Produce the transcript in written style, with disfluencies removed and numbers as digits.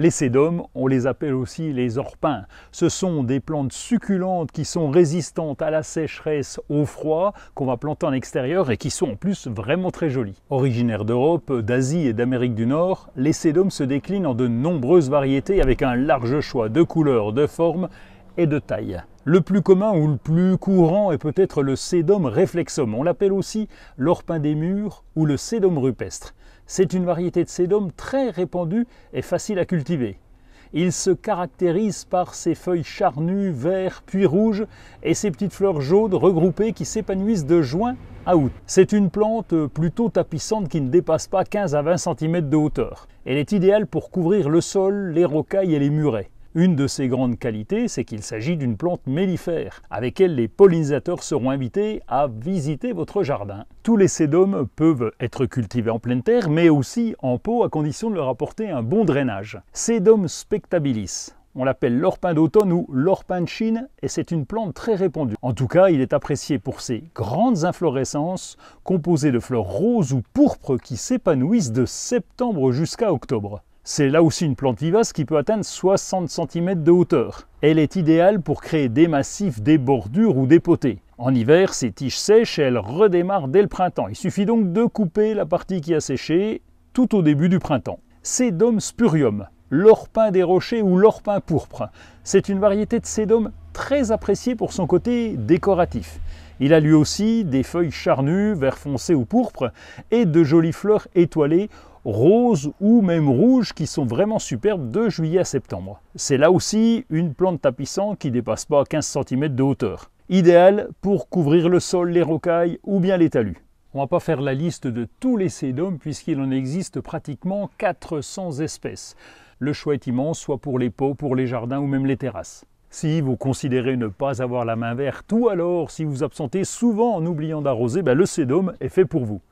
Les sédums, on les appelle aussi les orpins. Ce sont des plantes succulentes qui sont résistantes à la sécheresse, au froid, qu'on va planter en extérieur et qui sont en plus vraiment très jolies. Originaires d'Europe, d'Asie et d'Amérique du Nord, les sédums se déclinent en de nombreuses variétés avec un large choix de couleurs, de formes et de tailles. Le plus commun ou le plus courant est peut-être le sédum réflexum. On l'appelle aussi l'orpin des murs ou le sédum rupestre. C'est une variété de sédum très répandue et facile à cultiver. Il se caractérise par ses feuilles charnues, verts puis rouges et ses petites fleurs jaunes regroupées qui s'épanouissent de juin à août. C'est une plante plutôt tapissante qui ne dépasse pas 15 à 20 cm de hauteur. Elle est idéale pour couvrir le sol, les rocailles et les murets. Une de ses grandes qualités, c'est qu'il s'agit d'une plante mellifère, avec elle les pollinisateurs seront invités à visiter votre jardin. Tous les sédums peuvent être cultivés en pleine terre, mais aussi en pot, à condition de leur apporter un bon drainage. Sédum spectabilis, on l'appelle l'orpin d'automne ou l'orpin de Chine, et c'est une plante très répandue. En tout cas, il est apprécié pour ses grandes inflorescences, composées de fleurs roses ou pourpres qui s'épanouissent de septembre jusqu'à octobre. C'est là aussi une plante vivace qui peut atteindre 60 cm de hauteur. Elle est idéale pour créer des massifs, des bordures ou des potées. En hiver, ses tiges sèchent et elles redémarrent dès le printemps. Il suffit donc de couper la partie qui a séché tout au début du printemps. Sédum spurium, l'orpin des rochers ou l'orpin pourpre. C'est une variété de sédum très appréciée pour son côté décoratif. Il a lui aussi des feuilles charnues, vert foncé ou pourpre, et de jolies fleurs étoilées, roses ou même rouges qui sont vraiment superbes de juillet à septembre. C'est là aussi une plante tapissante qui ne dépasse pas 15 cm de hauteur. Idéal pour couvrir le sol, les rocailles ou bien les talus. On ne va pas faire la liste de tous les sédums puisqu'il en existe pratiquement 400 espèces. Le choix est immense, soit pour les pots, pour les jardins ou même les terrasses. Si vous considérez ne pas avoir la main verte ou alors si vous absentez souvent en oubliant d'arroser, le sédum est fait pour vous.